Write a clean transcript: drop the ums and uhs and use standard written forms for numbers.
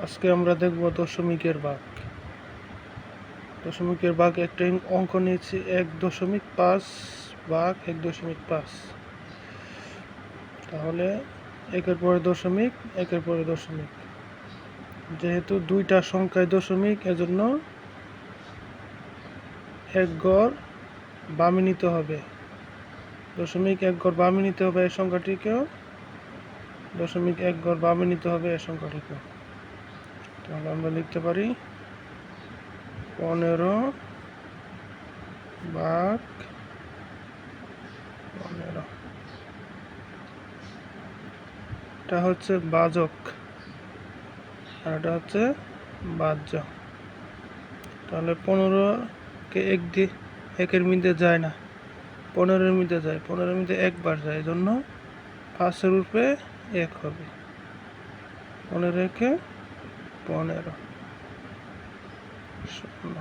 আজকে আমরা দেখব দশমিকের ভাগ। দশমিকের ভাগ একটা অঙ্ক নিয়েছি 1.5 ভাগ 1.5। তাহলে একের পরে দশমিক, একের পরে দশমিক। যেহেতু দুইটা সংখ্যায় দশমিক, এজন্য এক গড় বামে নিতে হবে। দশমিক এক গড় বামে নিতে হবে এই সংখ্যাটিকেও, দশমিক এক গড় বামে নিতে হবে এই সংখ্যাটিকেও। তাহলে আমরা লিখতে পারি 15 ভাগ 15। এটা হচ্ছে ভাজক আর এটা হচ্ছে ভাজ্য। তাহলে 15-কে একের মধ্যে যায় না, 15-এর মধ্যে যায়, 15-এর মধ্যে একবার যায়, এই জন্য 5-এর উপরে 1 হবে। 15 একে 15 শূন্য।